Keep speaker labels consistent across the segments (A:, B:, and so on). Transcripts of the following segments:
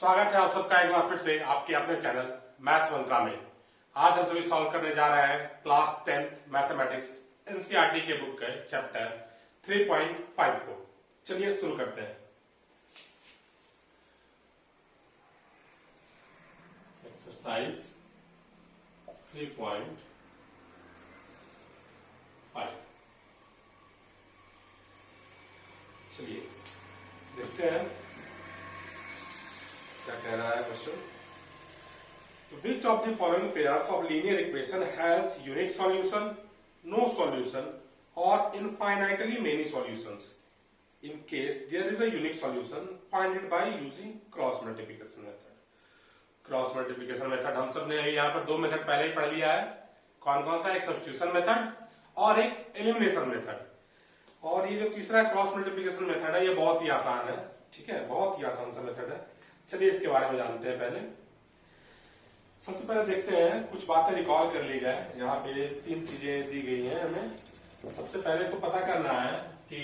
A: स्वागत है आप सबका एक बार फिर से आपके अपने चैनल मैथ्स मंत्रा में। आज हम सभी सॉल्व करने जा रहे हैं क्लास 10 मैथमेटिक्स एनसीईआरटी के बुक के चैप्टर 3.5 को। चलिए शुरू करते हैं। एक्सरसाइज 3.5 चलिए देखते हैं क्या कह रहा है question. Which of the following pairs of linear equation has unique solution, no solution, or infinitely many solutions? In case there is a unique solution, find it by using cross multiplication method. Cross multiplication method हम सब ने यहाँ पर दो method पहले ही पढ़ लिया है। कौन कौन सा? एक सब्स्टिट्यूशन मेथड और एक एलिमिनेशन मेथड। और ये जो तीसरा क्रॉस मल्टीप्लिकेशन मेथड है ये बहुत ही आसान है। ठीक है, बहुत ही आसान सा मेथड है। चलिए इसके बारे में जानते हैं। पहले सबसे पहले देखते हैं, कुछ बातें रिकॉल कर ली जाए। यहाँ पे तीन चीजें दी गई हैं हमें। सबसे पहले तो पता करना है कि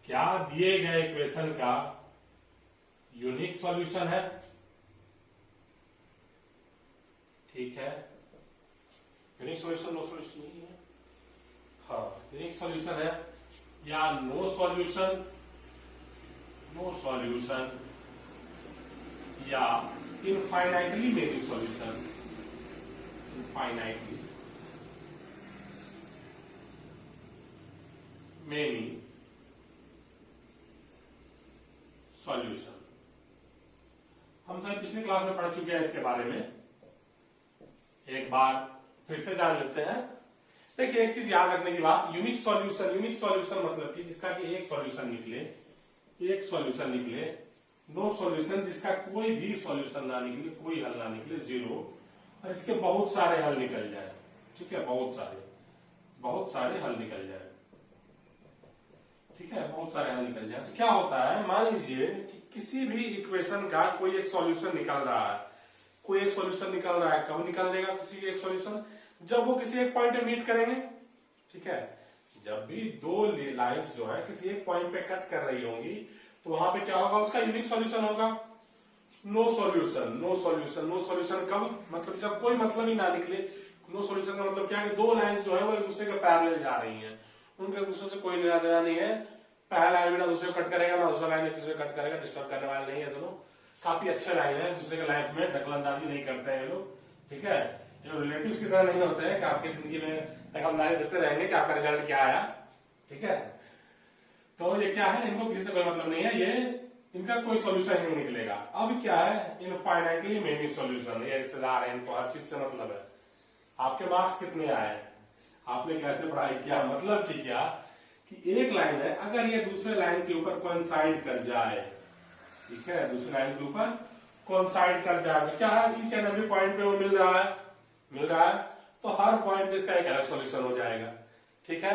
A: क्या दिए गए इक्वेशन का यूनिक सॉल्यूशन है। ठीक है, यूनिक सॉल्यूशन नो सॉल्यूशन नहीं है। हाँ, यूनिक सॉल्यूशन है या नो सॉल्यूशन, नो सॉल्यूशन या infinitely many solution, infinitely many solution. हम सब पिछली क्लास में पढ़ चुके हैं इसके बारे में, एक बार फिर से जान लेते हैं। देखिए एक चीज याद रखने की बात, यूनिक सॉल्यूशन, यूनिक सॉल्यूशन मतलब कि जिसका कि एक सॉल्यूशन निकले, एक सॉल्यूशन निकले। नो सॉल्यूशन जिसका कोई भी सॉल्यूशन ना निकले, कोई हल ना निकले, जीरो। और इसके बहुत सारे हल निकल जाए। ठीक है, बहुत सारे हल निकल जाए। ठीक है, बहुत सारे हल निकल जाए। तो क्या होता है, मान लीजिए कि किसी भी इक्वेशन का कोई एक सॉल्यूशन निकल रहा है। कोई एक सॉल्यूशन निकल रहा है, कब निकल देगा किसी एक सॉल्यूशन? जब वो किसी एक पॉइंट पे मीट करेंगे। ठीक है, जब भी दो लाइंस जो है किसी एक पॉइंट पे कट कर रही होंगी तो वहां पे क्या होगा, उसका यूनिक सॉल्यूशन होगा। No solution, no solution, no solution कब? मतलब जब कोई मतलब ही ना निकले। नो सॉल्यूशन का मतलब क्या है कि दो लाइंस जो है वो एक दूसरे के पैरेलल जा रही हैं, उनके एक दूसरे से कोई लेना देना नहीं है। पहला लाइन भी ना दूसरे को कट करेगा, ना दूसरा लाइन एक दूसरे को कट करेगा। डिस्टर्ब करने वाले नहीं है दोनों। काफी अच्छे लाइन है, दूसरे के लाइफ में दखलंदाजी नहीं करते हैं ये लोग। ठीक है, ये लोग रिलेटिव्स की तरह नहीं होते हैं कि आपकी जिंदगी में दखलंदाजी देते रहेंगे कि आपका रिजल्ट क्या आया। ठीक है, तो ये क्या है, इनको किसी से कोई मतलब नहीं है, ये इनका कोई सॉल्यूशन नहीं निकलेगा। अब क्या है, इनफाइनाइटली मेनी सॉल्यूशन। ये रिश्तेदार है, इनको हर चीज से मतलब है। आपके मार्क्स कितने आए, आपने कैसे पढ़ाई किया, मतलब कि क्या कि एक लाइन है, अगर ये दूसरे लाइन के ऊपर कोइंसाइड कर जाए, ठीक है, दूसरे लाइन के ऊपर कोइंसाइड कर जाए तो क्या है, ईच एंड एवरी पॉइंट पे वो मिल रहा है, तो हर पॉइंट पे इसका एक अलग सॉल्यूशन हो जाएगा। ठीक है,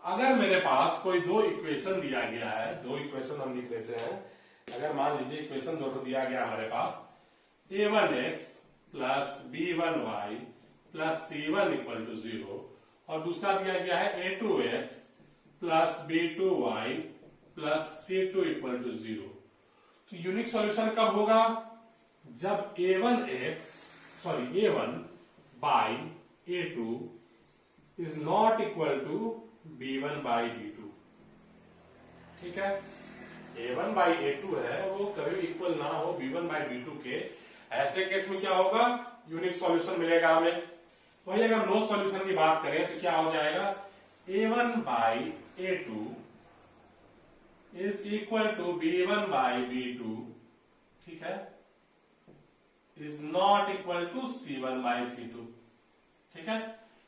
A: अगर मेरे पास कोई दो इक्वेशन दिया गया है, दो इक्वेशन हम लिख लेते हैं। अगर मान लीजिए इक्वेशन दो दिया गया हमारे पास, a1x plus b1y plus c1 equal to 0, और दूसरा दिया गया है a2x plus b2y plus c2 equal to 0। तो यूनिक सॉल्यूशन कब होगा? जब a1 by a2 is not equal to b1 by b2। ठीक है, a1 बाई a2 है वो कभी इक्वल ना हो b1 बाई b2 के। ऐसे केस में क्या होगा, यूनिक सॉल्यूशन मिलेगा हमें। वही अगर नो सॉल्यूशन की बात करें तो क्या हो जाएगा, a1 by a2 is equal to b1 by b2। ठीक है, is not equal to c1 by c2। ठीक है,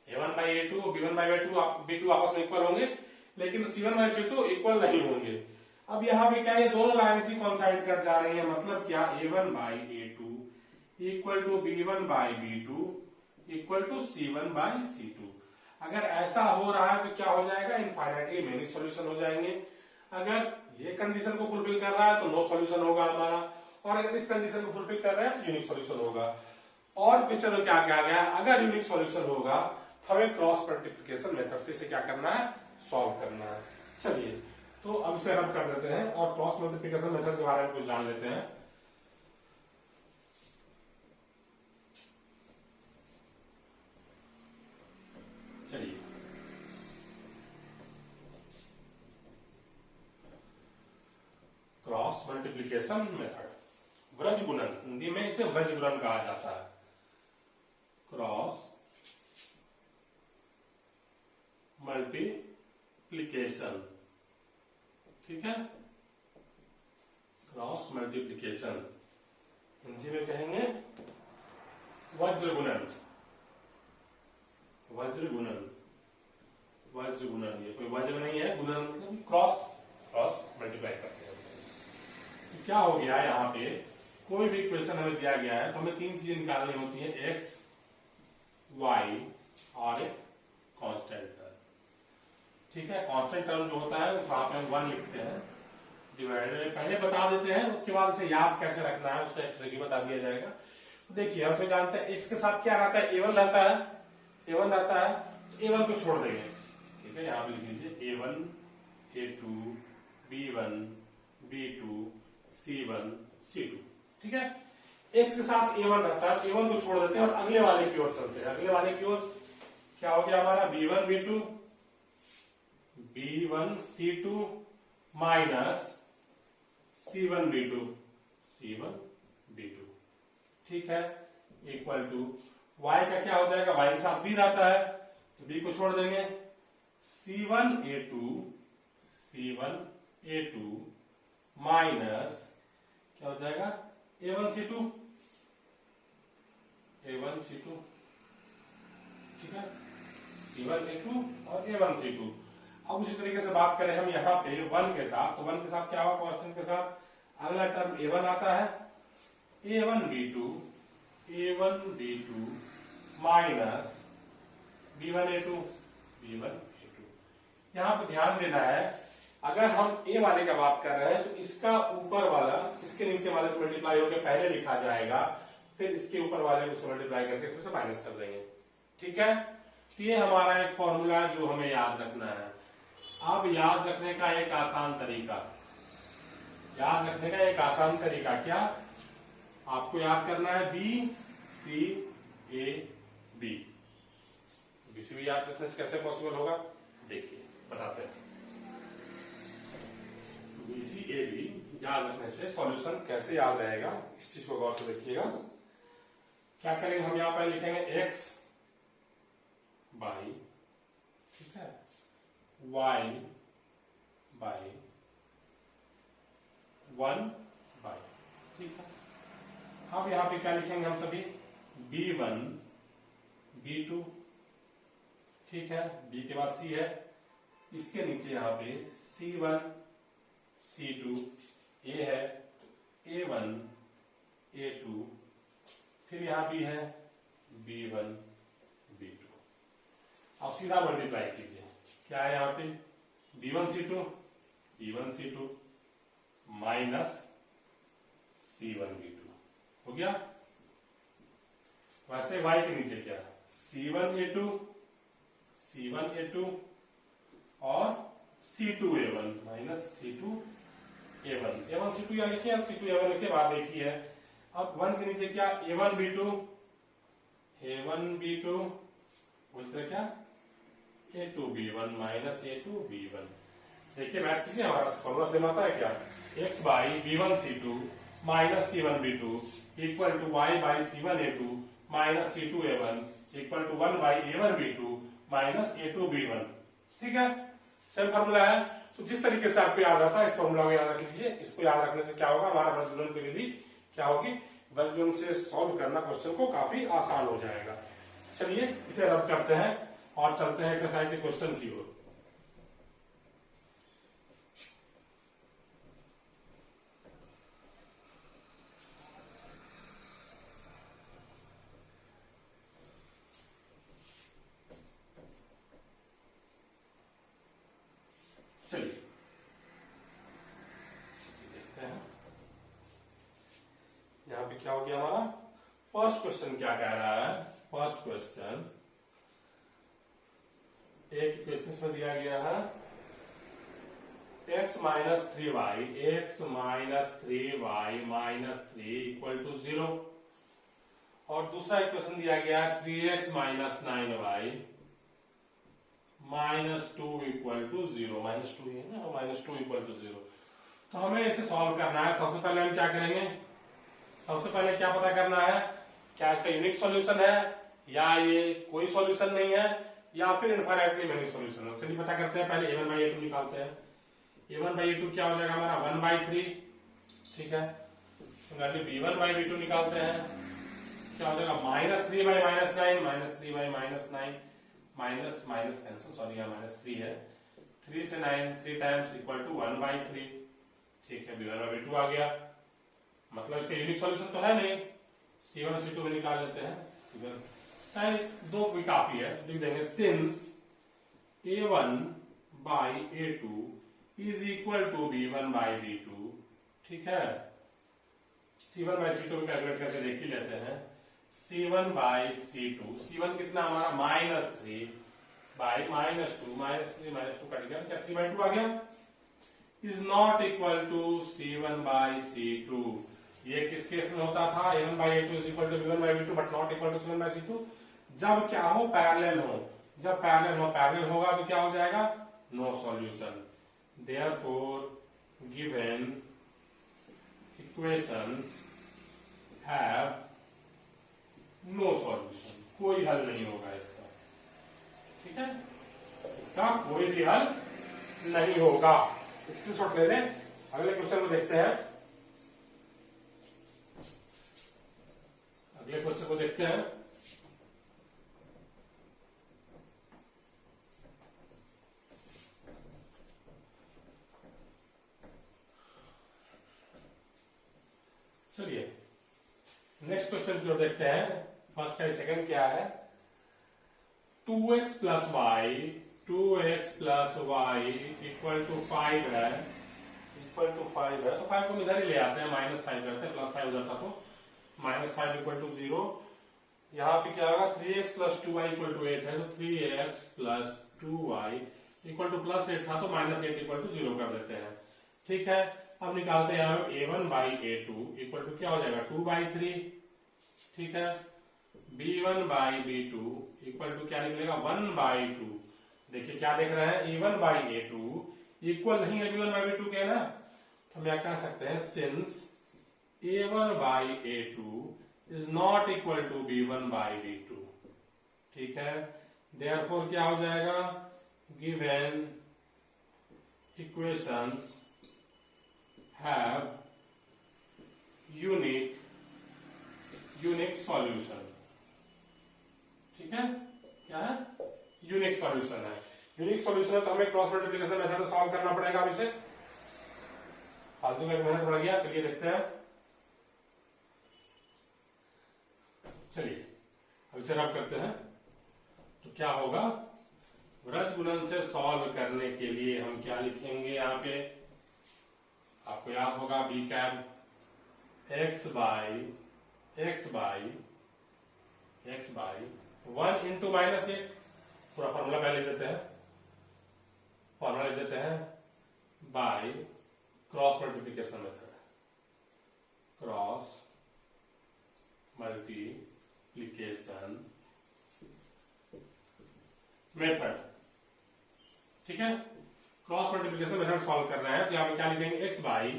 A: a1 बाई a2 और b1 बाई b2 आपस में इक्वल होंगे, लेकिन c1 बाई c2 इक्वल नहीं होंगे। अब यहां पे क्या, ये दोनों लाइन ही कोइंसाइड कर जा रही है, मतलब क्या, a1 by a2 equal to b1 by b2 equal to c1 by c2। अगर ऐसा हो रहा है तो क्या हो जाएगा, इनफाइनाइटली मेनी सॉल्यूशन हो जाएंगे। अगर ये कंडीशन को फुलफिल कर रहा है तो नो सॉल्यूशन होगा हमारा, और अगर इस कंडीशन को फुलफिल कर रहा है तो यूनिक सॉल्यूशन होगा। और क्वेश्चन में क्या कहा गया, अगर यूनिक सॉल्यूशन होगा तो हमें क्रॉस मल्टीप्लिकेशन मेथड से इसे क्या करना है, सॉल्व करना है। चलिए तो अब इसे रब कर देते हैं और क्रॉस मल्टीप्लिकेशन मेथड के बारे में कुछ जान लेते हैं। Cross multiplication method. व्रज गुणन, हिंदी में इसे व्रज गुणन कहा जाता है। क्रॉस मल्टीप्लीकेशन, ठीक है, क्रॉस मल्टीप्लीकेशन, हिंदी में कहेंगे वज्र गुणन। वज्र गुणन, वज्र गुणन, ये कोई वज्र नहीं है, गुणन मतलब क्रॉस मल्टीप्लाई करते हैं। तो क्या हो गया यहाँ पे, कोई भी क्वेश्चन हमें दिया गया है तो हमें तीन चीजें निकालनी होती है, एक्स, वाई और एक कांस्टेंट टर्म, ठीक है। कांस्टेंट टर्म जो होता है वहां पे हम 1 लिखते हैं, डिवाइडेड पहले बता देते हैं, उसके बाद इसे याद कैसे रखना है उसका एक बता दिया जाएगा। देखिए हम फिर जानते हैं एक्स के साथ क्या रहता है, a1 रहता है, a1 रहता है, तो a1 को छोड़ देंगे, ठीक है। यहां पे लिख लीजिए a1, a2, b1, b2, c1, c2, ठीक है। एक्स के साथ a1 रहता है, a1 को छोड़ देते हैं और अगले वाले की ओर चलते हैं। अगले वाले की ओर क्या हो गया हमारा, b1, b2, b1, c2 minus c1, b2, c1, b2, ठीक है, इक्वल टू y का क्या हो जाएगा, y के साथ b रहता है तो b को छोड़ देंगे, c1a2, c1a2 माइनस क्या हो जाएगा, a1c2, a1c2, ठीक है, c1a2 और a1c2। अब उसी तरीके से बात करें हम यहाँ पे 1 के साथ, तो 1 के साथ क्या होगा, कांस्टेंट के साथ अगला टर्म a1 आता है, a1b2, a1b2 minus b1a2, b1a2। यहाँ पे ध्यान देना है, अगर हम a वाले का बात कर रहे हैं तो इसका ऊपर वाला इसके नीचे वाले से मल्टीप्लाई होकर पहले लिखा जाएगा, फिर इसके ऊपर वाले को मल्टीप्लाई करके इसमें से माइनस कर देंगे, ठीक है। तो ये हमारा एक फॉर्मूला जो हमें याद रखना है। अब याद रखने का एक आसान तरीका, याद रखने का एक आसान तरीका क्या, आपको याद करना है B C A B. BC भी याद रखने से कैसे पॉसिबल होगा, देखिए बताते हैं। बीसी ए बी याद रखने से सॉल्यूशन कैसे याद रहेगा, इस चीज को गौर से देखिएगा। क्या करेंगे हम, यहां पर लिखेंगे एक्स बाई, ठीक है, y बाई 1 बाई, ठीक है। अब यहां पे क्या लिखेंगे हम सभी, b1 b2, ठीक है, b के बाद c है, इसके नीचे यहां पे c1 c2, a है तो a1 a2, फिर यहां b है b1 b2। अब सीधा मल्टीप्लाई कीजिए, क्या है यहाँ पे b1 c2 minus c1 b2 हो गया। वैसे y के नीचे क्या, c1 a2 और c2 a1 minus c2 a1 c2 यहाँ लिखिए, c2 a1 लिखिए, बात एक ही है। अब 1 के नीचे क्या, a1 b2 उस तरह क्या a2 b1 minus a2 b1। देखिए मैच कीजिए, हमारा फॉर्मूला सेम आता है क्या, x by b1 c2 minus c1 b2 equal to y by c1 a2 minus c2 a1 equal to 1 by a1 b2 minus a2 b1, ठीक है, same formula है। तो जिस तरीके से आपको याद रहता है इस फॉर्मूला को याद रख लीजिए। इसको याद रखने से क्या होगा, हमारा वज्रगुणन की विधि क्या होगी, वज्रगुणन से सॉल्व करना क्वेश्चन को काफी आसान हो जाएगा। चलिए इसे रब करते हैं और चलते हैं एक्सरसाइज क्वेश्चन की ओर। चलिए देखते हैं यहां पे क्या हो गया हमारा। फर्स्ट क्वेश्चन क्या कह रहा है, फर्स्ट क्वेश्चन एक क्वेश्चन में दिया गया है x minus 3y minus 3 equal to 0, और दूसरा इक्वेशन दिया गया है 3x minus 9y minus 2 equal to 0, minus 2 है ना, माइनस 2 इक्वल टू 0। तो हमें इसे सॉल्व करना है। सबसे पहले हम क्या करेंगे, सबसे पहले क्या पता करना है, क्या इसका यूनिक सॉल्यूशन है या ये कोई सॉल्यूशन नहीं है या फिर इनफाइनाइटली मेनी सॉल्यूशन है। चलिए पता करते हैं। पहले a1 by a2 निकालते हैं। a1 by a2 क्या हो जाएगा हमारा 1/3, ठीक है। b1 by b2 निकालते हैं, क्या हो जाएगा -3 by -9, -3 by -9, minus minus cancel, sorry यहाँ -3 है, 3 से 9 3 टाइम्स इक्वल टू 1/3, ठीक है। b1 by b2 आ गया, मतलब इसका यूनिक सॉल्यूशन तो है नहीं, c1 और c2 में निकाल लेते हैं। दो भी काफी है, लिख देंगे since a1 by a2 is equal to b1 by b2, ठीक है। c1 by c2 कैलकुलेट करके देख ही लेते हैं। c1 by c2, c1 कितना हमारा -3 by -2, -3 कट गया, क्या 3/2 आ गया, is not equal to c1 by c2। ये किस केस में होता था, a1 by a2 is equal to b1 by b2 but not equal to c1 by c2। जब क्या हो, पैरेलल हो, जब पैरेलल होगा तो क्या हो जाएगा, no solution. Therefore given equations have no solution, कोई हल नहीं होगा इसका, ठीक है, इसका कोई भी हल नहीं होगा। स्क्रीनशॉट ले लें। अगले क्वेश्चन को देखते हैं। अगले क्वेश्चन को देखते हैं। चलिए नेक्स्ट क्वेश्चन की ओर देखते हैं। फर्स्ट का सेकंड क्या है, 2x plus y, 2x plus y equal to 5 है, इक्वल टू 5 है, तो 5 को इधर ही ले आते हैं, -5 करते हैं, +5 हो जाता तो -5 इक्वल टू 0। यहाँ पे क्या होगा, 3x plus 2y equal to 8 है, तो 3x plus 2y equal to +8 था तो -8 इक्वल टू 0 कर देते हैं, ठीक है। अब निकालते हैं यहाँ a1 by a2 equal to क्या हो जाएगा 2/3, ठीक है। b1 by b2 equal to क्या निकलेगा 1/2। देखिए क्या देख रहे हैं, a1 by a2 इक्वल नहीं है b1 by b2 के ना, तो हम क्या कह सकते हैं, since a1 by a2 is not equal to b1 by b2, ठीक है। देयरफॉर क्या हो जाएगा, given equations have unique solution, ठीक है। क्या है, यूनिक सॉल्यूशन है। यूनिक सॉल्यूशन है तो हमें क्रॉस मल्टीप्लिकेशन मेथड से सॉल्व करना पड़ेगा। अब इसे फालतू में मेहनत बढ़ गया। चलिए देखते हैं। चलिए अब इसे रब करते हैं तो क्या होगा, व्रज गुणन से सॉल्व करने के लिए हम क्या लिखेंगे, यहाँ पे आपको याद होगा b cap x by 1 into -8, पूरा फॉर्मूला पहले देते हैं, फॉर्मूला लिख देते हैं by cross multiplication method, cross multiplication method, ठीक है। क्रॉस मल्टीप्लिकेशन मेथड सॉल्व कर रहे हैं तो यहाँ पे क्या लिखेंगे, x by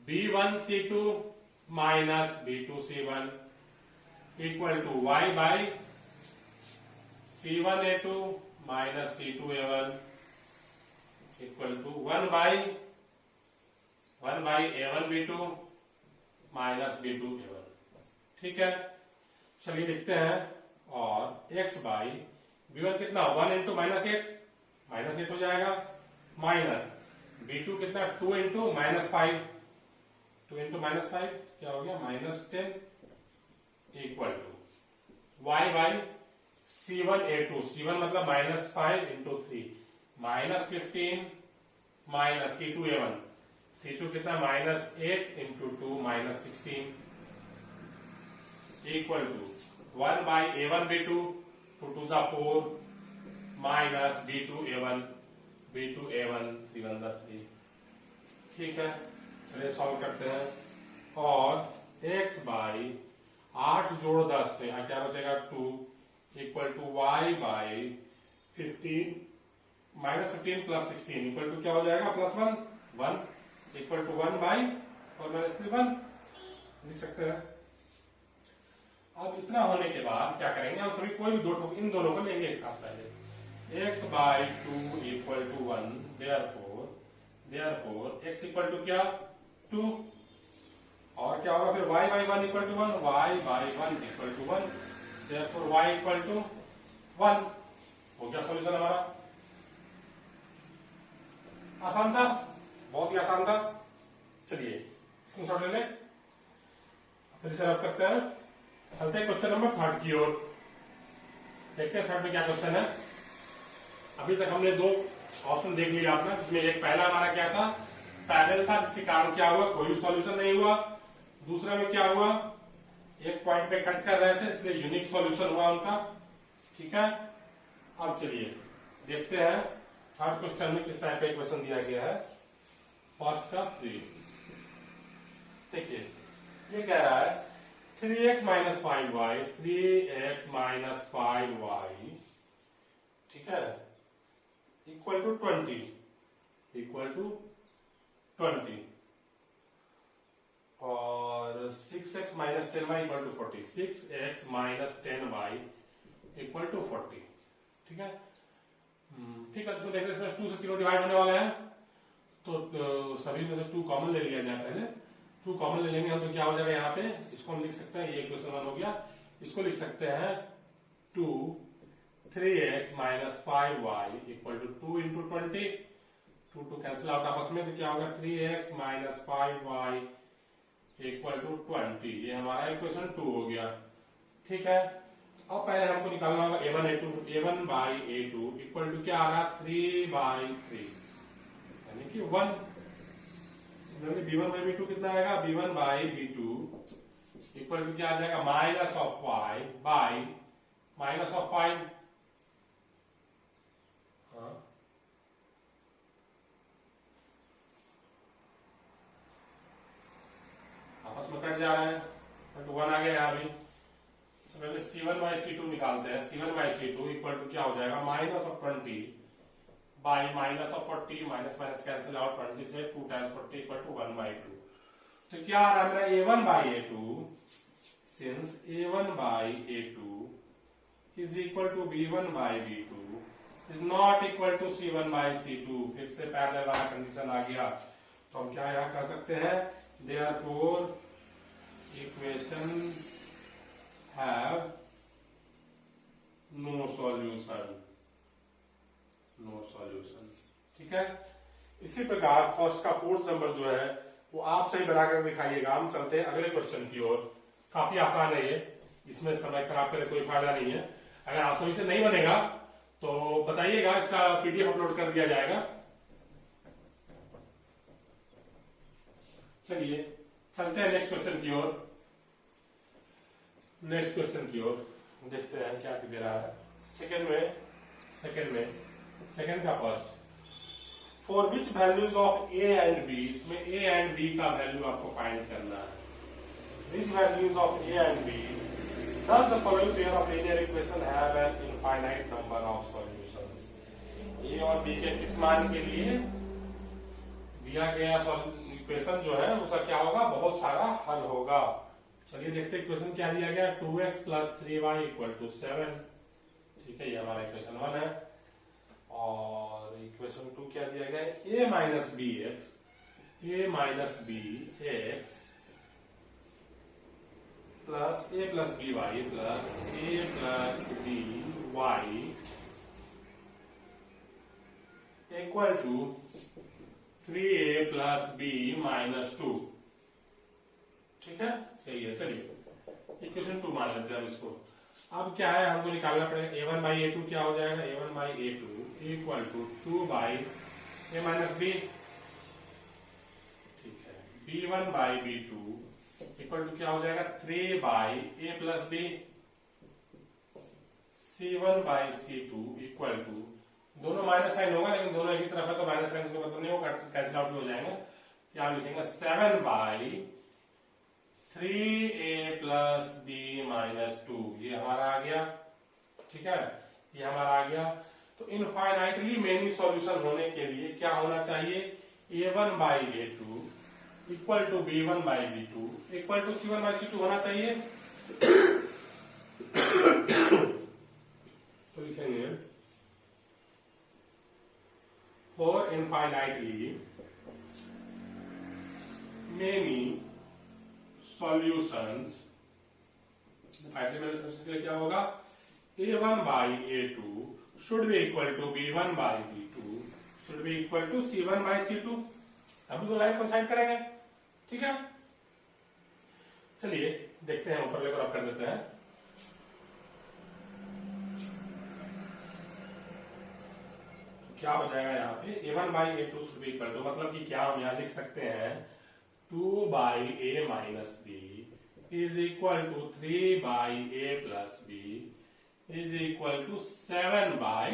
A: b1c2 minus b2c1 equal to y by c1a2 minus c2a1 equal to 1 by a1b2 minus b2a1, ठीक है। चलिए लिखते हैं, और x बाई b1 कितना 1 इंटू -8 हो जाएगा, माइनस b2 कितना 2 इंटू -5, 2 इंटू -5 क्या हो गया -10 equal to y by c1a2, c1 मतलब -5 इंटू 3 -15 माइनस c2a1, c2 कितना -8 into 2 -16 equal to 1 by a1b2, 2 2 4 minus b2a1, 3 1 3, ठीक है। चलिए सॉल्व करते हैं, और x बाई 8 जोड़ 10 तो यहाँ क्या बचेगा 2 equal to y by 15 -15 plus 16 equal to क्या हो जाएगा +1 1, इक्वल टू 1/4-3 लिख सकते हैं। अब इतना होने के बाद क्या करेंगे, हम सभी कोई भी दो इन दोनों को लेंगे एक साथ पहले। x/2 equal to 1, therefore x equal to क्या 2, और क्या होगा फिर y/1 equal to 1, y/1 equal to 1, therefore y equal to 1। हो गया सॉल्यूशन हमारा। आसान था, बहुत ही आसान था। चलिए स्क्रीनशॉट ले लें, फिर से रफ करते हैं। चलते हैं क्वेश्चन नंबर 3 की ओर। देखते हैं 3 में क्या क्वेश्चन है। अभी तक हमने 2 ऑप्शन देख लिया आपने, जिसमें एक पहला हमारा क्या था, पैरेलल था, जिसके कारण क्या हुआ, कोई भी सॉल्यूशन नहीं हुआ। दूसरा में क्या हुआ, एक पॉइंट पे कट कर रहे थे, इसलिए यूनिक सॉल्यूशन हुआ उनका। ठीक है, अब चलिए देखते हैं 3rd क्वेश्चन में किस टाइप का इक्वेशन दिया गया है। फर्स्ट का 3, देखिए ये कह रहा है 3x minus 5y, 3x minus 5y, ठीक है, इक्वल टू 20, और 6x minus 10y equal to 40, 6x minus 10y equal to 40। ठीक है, ठीक है, तो देख रहे हैं 2 से 3 डिवाइड होने वाले हैं, तो सभी में से 2 कॉमन ले लिया जाए। पहले 2 कॉमन ले लेंगे हम, तो क्या हो जाएगा यहाँ पे, इसको हम लिख सकते हैं, ये इक्वेशन 1 हो गया। इसको लिख सकते हैं 3x minus 5y equal to 2 into 20, 2 cancel out आपस में, तो क्या होगा 3x minus 5y equal to 20। ये हमारा इक्वेशन 2 हो गया। ठीक है, अब पहले हमको निकालना होगा a1 by a2 equal to क्या आ रहा, 3/3, यानी कि 1। b1 बाई b2 कितना आएगा, b1 by b2 equal to क्या आ जाएगा, minus of y by minus of 5। आपस में कट जा रहे हैं, तो 1 आ गया यहाँ भी। पहले c1 बाई c2 निकालते हैं। c1 by c2 equal to क्या हो जाएगा, minus of 20 by minus of 40, minus minus cancel out, 20 से 2 टाइम्स 40 इक्वल टू 1/2। तो क्या आ रहा है, a1 by a2, since a1 by a2 is equal to b1 by b2 is not equal to c1 by c2। फिर से parallel वाला condition आ गया, तो हम क्या यहां कर सकते हैं, therefore equation have no solution. ठीक है, इसी प्रकार फर्स्ट का 4th नंबर जो है वो आप सही बनाकर दिखाइएगा। हम चलते हैं अगले क्वेश्चन की ओर। काफी आसान है ये, इसमें समय खराब करे कोई फायदा नहीं है। अगर आप सभी से नहीं बनेगा तो बताइएगा, इसका पीडीएफ अपलोड कर दिया जाएगा। चलिए चलते हैं नेक्स्ट क्वेश्चन की ओर। देखते हैं क्या दे रहा है। सेकंड का first, for which values of A and B, इसमें ए एंड बी का वैल्यू आपको फाइंड करना है। Which values of A and B does the following pair of linear equation have an infinite number of solutions? ए और B के किस मान के लिए दिया गया इक्वेशन जो है उसका क्या होगा, बहुत सारा हल होगा। चलिए देखते हैं इक्वेशन क्या दिया गया, 2x plus 3y equal to 7। ठीक है, ये हमारा इक्वेशन 1 है। और इक्वेशन 2 क्या दिया गया है, a minus b x plus a plus b y plus a plus b y equal to 3a plus b minus 2। ठीक है, सही है। चलिए इक्वेशन 2 मान लेते हैं हम इसको। अब क्या है, हमको निकालना पड़ेगा a1 बाई a2 क्या हो जाएगा, a1 by a2 equal to 2 by a minus b। ठीक है, b1 by b2 equal to क्या हो जाएगा, 3 by a plus b। c1 by c2 equal to, दोनों माइनस साइन होगा लेकिन दोनों एक ही तरफ है तो माइनस साइन का मतलब नहीं होगा, कैंसिल आउट हो जाएंगे। क्या लिखेंगे, 7 by 3a plus b minus 2। ये हमारा आ गया। ठीक है, ये हमारा आ गया। तो इनफाइनाइटली मेनी सॉल्यूशन होने के लिए क्या होना चाहिए, A1 by A2 equal to B1 by B2 equal to C1 by C2 होना चाहिए। तो लिखेंगे for infinitely many solutions क्या होगा A1 by A2 should be equal to B1 by B2 should be equal to C1 by C2। अभी तो line कंसाइड करेंगे, ठीक है। चलिए देखते हैं, ऊपर लेकर आप कर देते हैं। तो क्या हो जाएगा यहाँ पे A1 by A2 should be equal to, मतलब कि क्या हम यहाँ लिख सकते हैं 2 by A minus B is equal to 3 by A plus B is equal to 7 by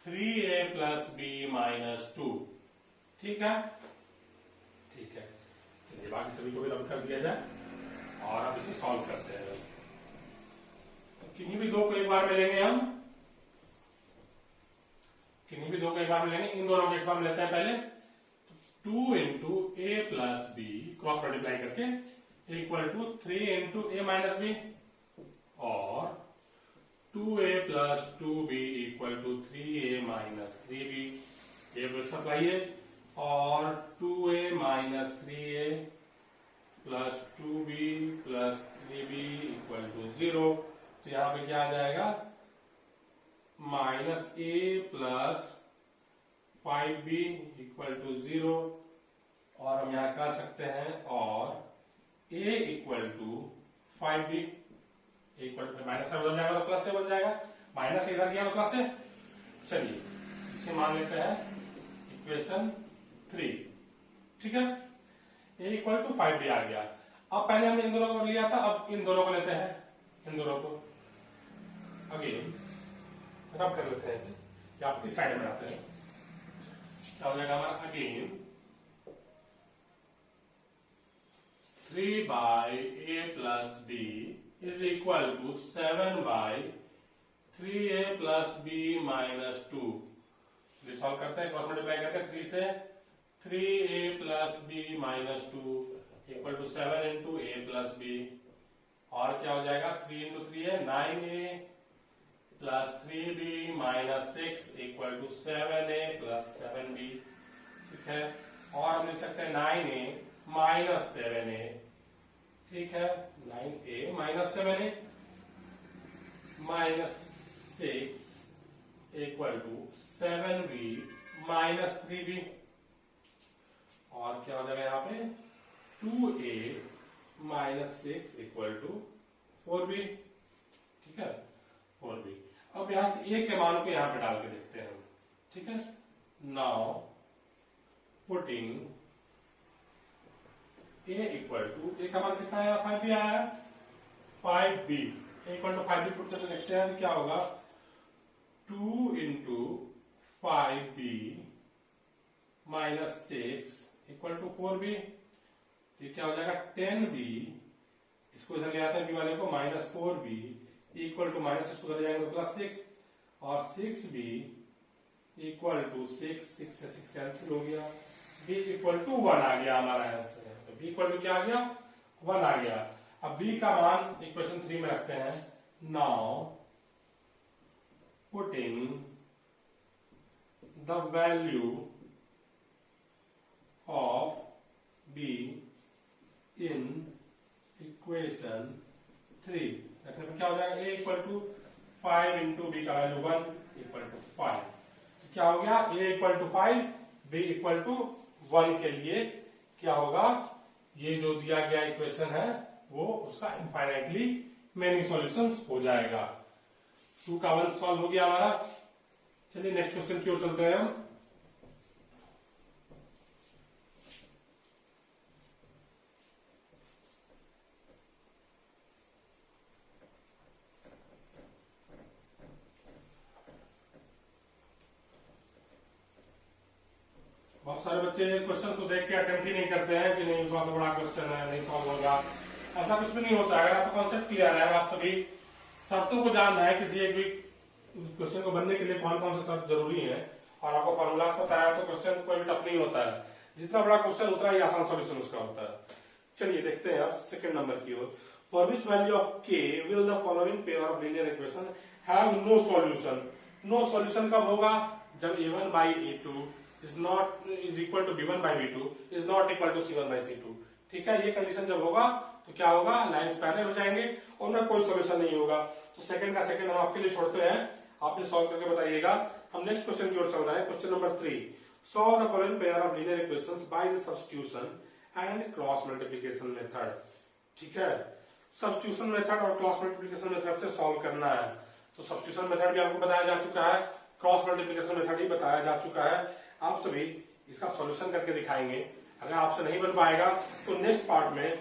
A: 3A plus B minus 2। ठीक है, ठीक है। चलिए बाकी सभी को भी रब कर दिया जाए और अब इसे सॉल्व करते हैं। तो किन्हीं भी दो को एक बार में लेंगे हम, किन्हीं भी दो को एक बार में लेंगे। इन दोनों को एक बार में लेते हैं पहले। 2 into a plus b cross multiply करके equal to 3 into a minus b और 2a plus 2b equal to 3a minus 3b। ये एक साथ लाइए और 2a minus 3a plus 2b plus 3b equal to 0। तो यहां पे क्या आ जाएगा minus a plus 5b equal to 0। और हम यहां कह सकते हैं और a equal to 5b equal to minus से बदल जाएगा तो प्लस से बन जाएगा, माइनस से इधर गया तो प्लस से। चलिए इसे मान लेते हैं इक्वेशन 3, ठीक है। a इक्वल टू 5b आ गया। अब पहले हमने इन दोनों को लिया था, अब इन दोनों को लेते हैं, इन दोनों को अगेन रब कर लेते हैं इसे, या आप इस साइड में आते हैं। क्या हो जाएगा हमारा again 3 by a plus b is equal to 7 by 3a plus b minus 2। Solve करते हैं, क्रॉस मल्टीप्लाई करके 3 से 3a plus b minus 2 equal to 7 into a plus b। और क्या हो जाएगा 3 इंटू 3 है 9a plus 3b minus 6 equal to 7a plus 7b। ठीक है, और हम लिख सकते हैं 9a माइनस 7a। ठीक है, 9a minus 7a minus 6 equal to 7b minus 3b। और क्या हो जाएगा यहाँ पे 2a minus 6 equal to 4b। ठीक है, 4b। अब यहां से a के मान को यहां पे डाल के देखते हैं, ठीक है। Now putting a equal to a का मान कितना आया 5b आया, 5b equal to 5b put करके देखते हैं क्या होगा 2 into 5b minus 6 equal to 4b। ये क्या हो जाएगा 10b, इसको इधर ले आते हैं b वाले को, minus 4b equal to minus 6 उधर जाएंगे तो प्लस 6 और 6b इक्वल टू 6 से 6 कैंसिल हो गया, b इक्वल टू 1 आ गया हमारा आंसर। तो b इक्वल टू क्या आ गया 1 आ गया। अब b का मान इक्वेशन 3 में रखते हैं। Now putting the value of b in equation 3 रखने पर क्या हो जाएगा a equal to 5 into b का वैल्यू 1 इक्वल टू 5। तो क्या हो गया a equal to 5 b equal to 1 के लिए क्या होगा, ये जो दिया गया इक्वेशन है वो उसका इनफाइनाइटली मेनी सॉल्यूशंस हो जाएगा। 2 का 1 सॉल्व हो गया हमारा। चलिए नेक्स्ट क्वेश्चन की ओर चलते हैं हम। बहुत सारे बच्चे क्वेश्चन को देख के अटेम्प्ट ही नहीं करते हैं कि नहीं थोड़ा सा बड़ा क्वेश्चन है नहीं सॉल्व होगा, ऐसा कुछ भी नहीं होता है। अगर आपका कॉन्सेप्ट क्लियर है, आप सभी शर्तों को जानना है, किसी एक भी क्वेश्चन को बनने के लिए कौन कौन से शर्त जरूरी है, और आपको फॉर्मूलाज पता है तो क्वेश्चन कोई भी टफ नहीं होता है, जितना बड़ा क्वेश्चन उतना ही आसान सॉल्यूशन उसका होता है। चलिए देखते हैं अब सेकंड नंबर की ओर। For which value of k will the following pair of linear equation have no solution. No solution कब होगा? जब a1 by a2 is equal to b1 by b2 is not equal to c1 by c2। ठीक है, ये condition जब होगा तो क्या होगा? लाइंस पैरेलल हो जाएंगे और उनका कोई सॉल्यूशन नहीं होगा। तो सेकंड का सेकंड हम आपके लिए छोड़ते हैं, आपने सॉल्व करके बताइएगा। हम नेक्स्ट क्वेश्चन की ओर चल रहे हैं। Question number 3, solve the following pair of linear equations by the substitution and cross multiplication method. ठीक है, सब्स्टिट्यूशन मेथड और क्रॉस मल्टीप्लिकेशन मेथड से सॉल्व करना है। तो सब्स्टिट्यूशन मेथड भी आपको बताया जा चुका है, क्रॉस मल्टीप्लिकेशन मेथड ही बताया जा चुका है। आप सभी इसका सॉल्यूशन करके दिखाएंगे। अगर आपसे नहीं बन पाएगा तो नेक्स्ट पार्ट में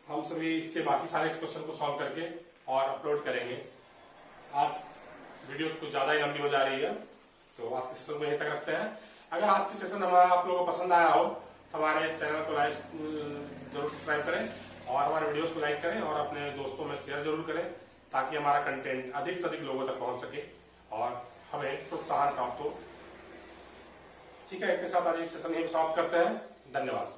A: हम सभी इसके बाकी सारे क्वेश्चन को सॉल्व करके और अपलोड करेंगे। आज वीडियो कुछ ज्यादा ही लंबी हो जा रही है, तो आज के सेशन को यहीं तक रखते हैं। अगर आज की सेशन हमारा आप लोगों को पसंद आया हो तो हमारे चैनल को लाइक जरूर सब्सक्राइब करें और हमारे वीडियोस को लाइक करें और अपने दोस्तों में शेयर जरूर करें, ताकि हमारा कंटेंट अधिक से अधिक लोगों तक पहुंच सके और हमें प्रोत्साहन प्राप्त हो। ठीक है, इसके साथ आज एक सेशन यहीं समाप्त करते हैं। धन्यवाद।